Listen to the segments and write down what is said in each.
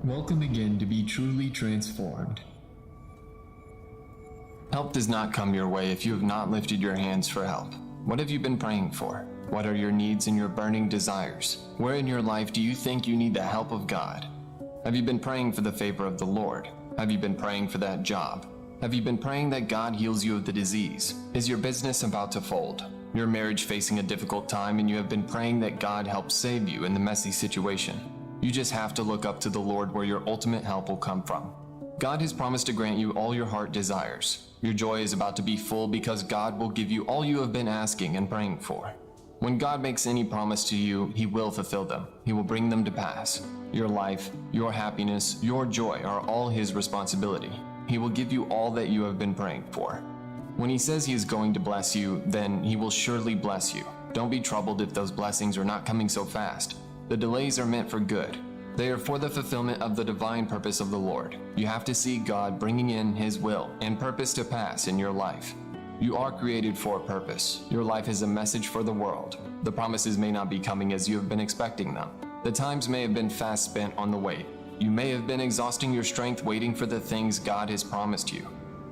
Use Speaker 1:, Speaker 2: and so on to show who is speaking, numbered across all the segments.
Speaker 1: Welcome again to be truly transformed.
Speaker 2: Help does not come your way if you have not lifted your hands for help. What have you been praying for? What are your needs and your burning desires? Where in your life do you think you need the help of God? Have you been praying for the favor of the Lord? Have you been praying for that job? Have you been praying that God heals you of the disease? Is your business about to fold? Your marriage facing a difficult time and you have been praying that God helps save you in the messy situation? You just have to look up to the Lord where your ultimate help will come from. God has promised to grant you all your heart desires. Your joy is about to be full because God will give you all you have been asking and praying for. When God makes any promise to you, He will fulfill them. He will bring them to pass. Your life, your happiness, your joy are all His responsibility. He will give you all that you have been praying for. When He says He is going to bless you, then He will surely bless you. Don't be troubled if those blessings are not coming so fast. The delays are meant for good. They are for the fulfillment of the divine purpose of the Lord. You have to see God bringing in His will and purpose to pass in your life. You are created for a purpose. Your life is a message for the world. The promises may not be coming as you have been expecting them. The times may have been fast spent on the wait. You may have been exhausting your strength waiting for the things God has promised you.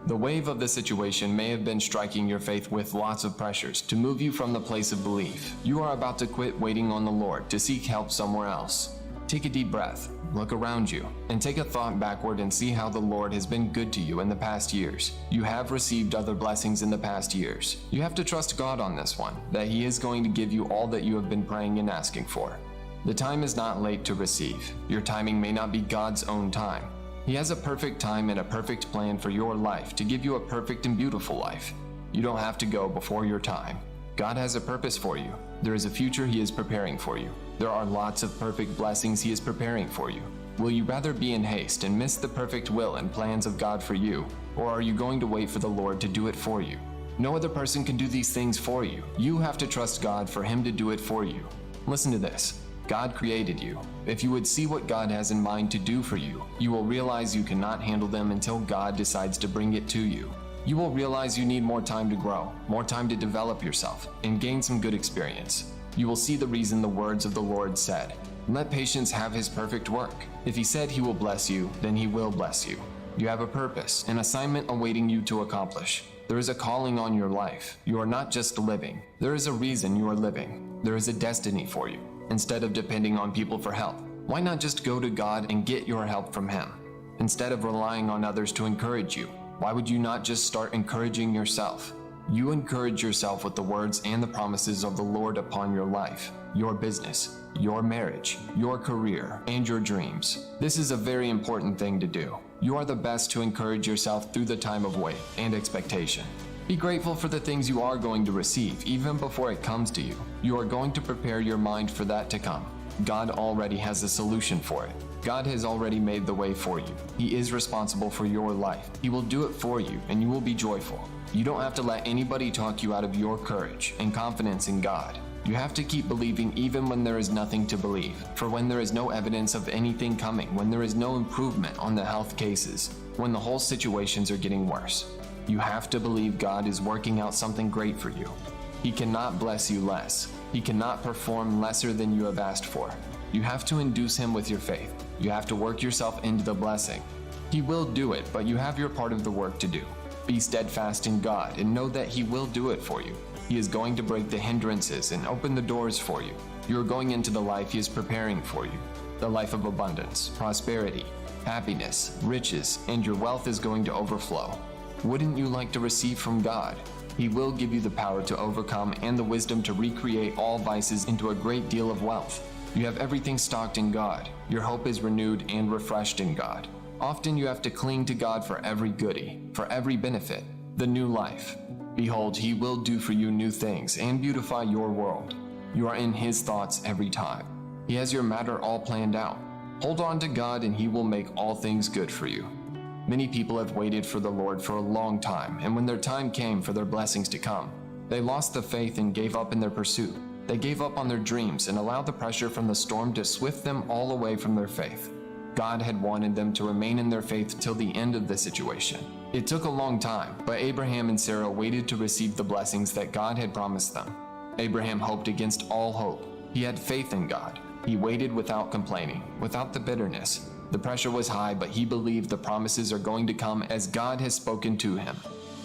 Speaker 2: The wave of the situation may have been striking your faith with lots of pressures to move you from the place of belief. You are about to quit waiting on the Lord to seek help somewhere else. Take a deep breath, look around you, and take a thought backward and see how the Lord has been good to you in the past years. You have received other blessings in the past years. You have to trust God on this one, that He is going to give you all that you have been praying and asking for. The time is not late to receive. Your timing may not be God's own time. He has a perfect time and a perfect plan for your life to give you a perfect and beautiful life. You don't have to go before your time. God has a purpose for you. There is a future He is preparing for you. There are lots of perfect blessings He is preparing for you. Will you rather be in haste and miss the perfect will and plans of God for you, or are you going to wait for the Lord to do it for you? No other person can do these things for you. You have to trust God for Him to do it for you. Listen to this. God created you. If you would see what God has in mind to do for you, you will realize you cannot handle them until God decides to bring it to you. You will realize you need more time to grow, more time to develop yourself, and gain some good experience. You will see the reason the words of the Lord said, "Let patience have His perfect work." If He said He will bless you, then He will bless you. You have a purpose, an assignment awaiting you to accomplish. There is a calling on your life. You are not just living. There is a reason you are living. There is a destiny for you. Instead of depending on people for help, why not just go to God and get your help from Him? Instead of relying on others to encourage you, why would you not just start encouraging yourself? You encourage yourself with the words and the promises of the Lord upon your life, your business, your marriage, your career, and your dreams. This is a very important thing to do. You are the best to encourage yourself through the time of wait and expectation. Be grateful for the things you are going to receive even before it comes to you. You are going to prepare your mind for that to come. God already has a solution for it. God has already made the way for you. He is responsible for your life. He will do it for you, and you will be joyful. You don't have to let anybody talk you out of your courage and confidence in God. You have to keep believing even when there is nothing to believe. For when there is no evidence of anything coming, when there is no improvement on the health cases, when the whole situations are getting worse, you have to believe God is working out something great for you. He cannot bless you less. He cannot perform lesser than you have asked for. You have to induce Him with your faith. You have to work yourself into the blessing. He will do it, but you have your part of the work to do. Be steadfast in God and know that He will do it for you. He is going to break the hindrances and open the doors for you. You are going into the life He is preparing for you. The life of abundance, prosperity, happiness, riches, and your wealth is going to overflow. Wouldn't you like to receive from God? He will give you the power to overcome and the wisdom to recreate all vices into a great deal of wealth. You have everything stocked in God. Your hope is renewed and refreshed in God. Often you have to cling to God for every goodie, for every benefit, the new life. Behold, He will do for you new things and beautify your world. You are in His thoughts every time. He has your matter all planned out. Hold on to God and He will make all things good for you. Many people have waited for the Lord for a long time, and when their time came for their blessings to come, they lost the faith and gave up in their pursuit. They gave up on their dreams and allowed the pressure from the storm to swift them all away from their faith. God had wanted them to remain in their faith till the end of the situation. It took a long time, but Abraham and Sarah waited to receive the blessings that God had promised them. Abraham hoped against all hope. He had faith in God. He waited without complaining, without the bitterness. The pressure was high, but he believed the promises are going to come as God has spoken to him.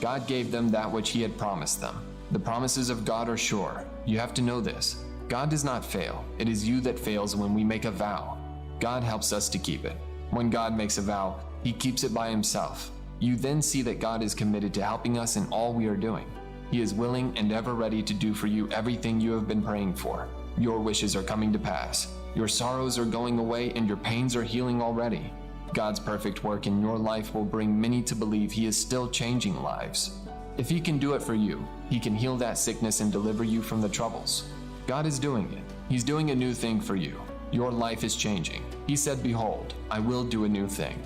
Speaker 2: God gave them that which he had promised them. The promises of God are sure. You have to know this. God does not fail. It is you that fails when we make a vow. God helps us to keep it. When God makes a vow, he keeps it by himself. You then see that God is committed to helping us in all we are doing. He is willing and ever ready to do for you everything you have been praying for. Your wishes are coming to pass. Your sorrows are going away and your pains are healing already. God's perfect work in your life will bring many to believe he is still changing lives. If he can do it for you, he can heal that sickness and deliver you from the troubles. God is doing it. He's doing a new thing for you. Your life is changing. He said, "Behold, I will do a new thing."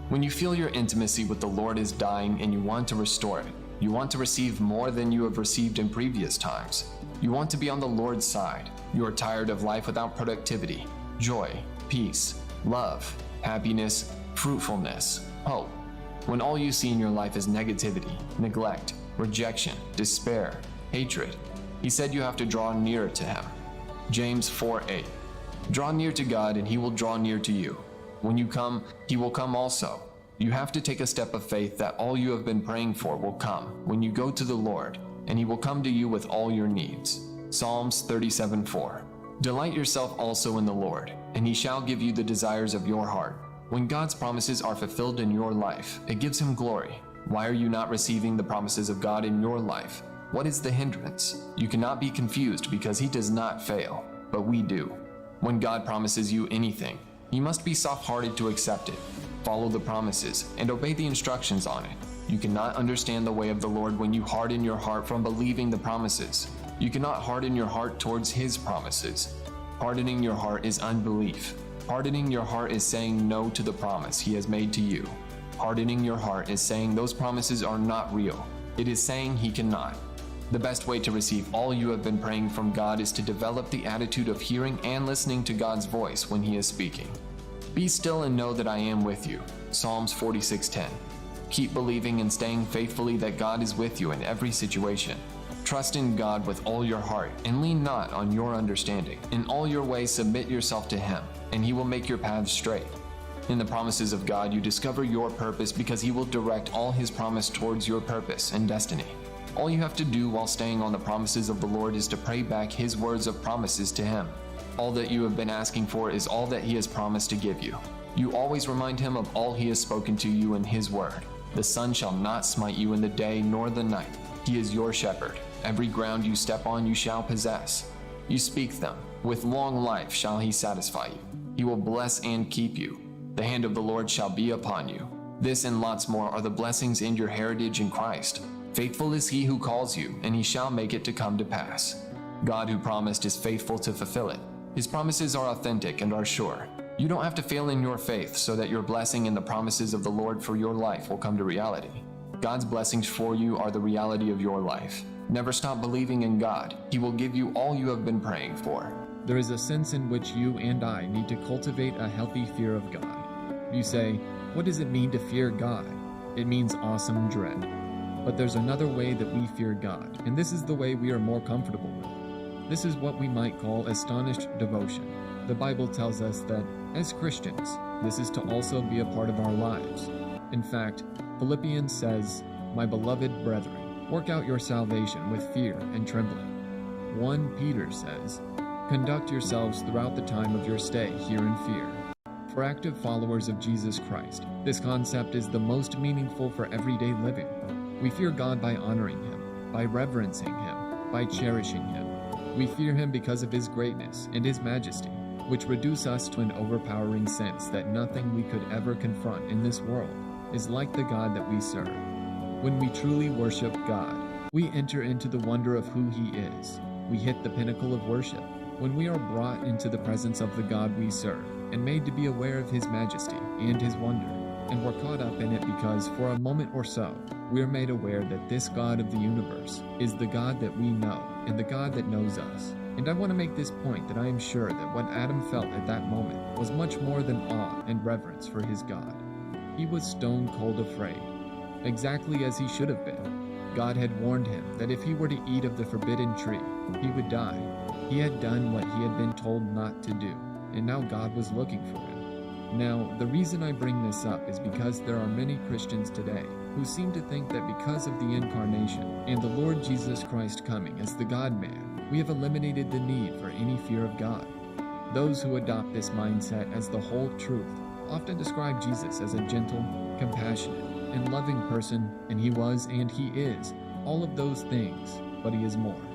Speaker 2: When you feel your intimacy with the Lord is dying and you want to restore it, you want to receive more than you have received in previous times. You want to be on the Lord's side. You are tired of life without productivity, joy, peace, love, happiness, fruitfulness, hope. When all you see in your life is negativity, neglect, rejection, despair, hatred, he said you have to draw nearer to him. James 4:8. Draw near to God and he will draw near to you. When you come, he will come also. You have to take a step of faith that all you have been praying for will come when you go to the Lord, and he will come to you with all your needs. Psalms 37:4. Delight yourself also in the Lord, and he shall give you the desires of your heart. When God's promises are fulfilled in your life, it gives him glory. Why are you not receiving the promises of God in your life? What is the hindrance? You cannot be confused because he does not fail, but we do. When God promises you anything, you must be soft-hearted to accept it. Follow the promises and obey the instructions on it. You cannot understand the way of the Lord when you harden your heart from believing the promises. You cannot harden your heart towards his promises. Hardening your heart is unbelief. Hardening your heart is saying no to the promise he has made to you. Hardening your heart is saying those promises are not real. It is saying he cannot. The best way to receive all you have been praying from God is to develop the attitude of hearing and listening to God's voice when he is speaking. Be still and know that I am with you. Psalms 46:10. Keep believing and staying faithfully that God is with you in every situation. Trust in God with all your heart and lean not on your understanding. In all your ways submit yourself to him, and he will make your paths straight. In the promises of God you discover your purpose because he will direct all his promise towards your purpose and destiny. All you have to do while staying on the promises of the Lord is to pray back his words of promises to him. All that you have been asking for is all that he has promised to give you. You always remind him of all he has spoken to you in his word. The sun shall not smite you in the day nor the night. He is your shepherd. Every ground you step on you shall possess. You speak them. With long life shall he satisfy you. He will bless and keep you. The hand of the Lord shall be upon you. This and lots more are the blessings in your heritage in Christ. Faithful is he who calls you, and he shall make it to come to pass. God who promised is faithful to fulfill it. His promises are authentic and are sure. You don't have to fail in your faith so that your blessing and the promises of the Lord for your life will come to reality. God's blessings for you are the reality of your life. Never stop believing in God. He will give you all you have been praying for.
Speaker 3: There is a sense in which you and I need to cultivate a healthy fear of God. You say, what does it mean to fear God? It means awesome dread. But there's another way that we fear God, and this is the way we are more comfortable with. This is what we might call astonished devotion. The Bible tells us that, as Christians, this is to also be a part of our lives. In fact, Philippians says, "My beloved brethren, work out your salvation with fear and trembling." 1 Peter says, "Conduct yourselves throughout the time of your stay here in fear." For active followers of Jesus Christ, this concept is the most meaningful for everyday living. We fear God by honoring him, by reverencing him, by cherishing him. We fear him because of his greatness and his majesty, which reduce us to an overpowering sense that nothing we could ever confront in this world is like the God that we serve. When we truly worship God, we enter into the wonder of who he is. We hit the pinnacle of worship when we are brought into the presence of the God we serve and made to be aware of his majesty and his wonder. And we're caught up in it because for a moment or so, we're made aware that this God of the universe is the God that we know and the God that knows us. And I want to make this point that I am sure that what Adam felt at that moment was much more than awe and reverence for his God. He was stone cold afraid, exactly as he should have been. God had warned him that if he were to eat of the forbidden tree, he would die. He had done what he had been told not to do, and now God was looking for him. Now, the reason I bring this up is because there are many Christians today who seem to think that because of the Incarnation and the Lord Jesus Christ coming as the God-man, we have eliminated the need for any fear of God. Those who adopt this mindset as the whole truth often describe Jesus as a gentle, compassionate, and loving person, and he was and he is all of those things, but he is more.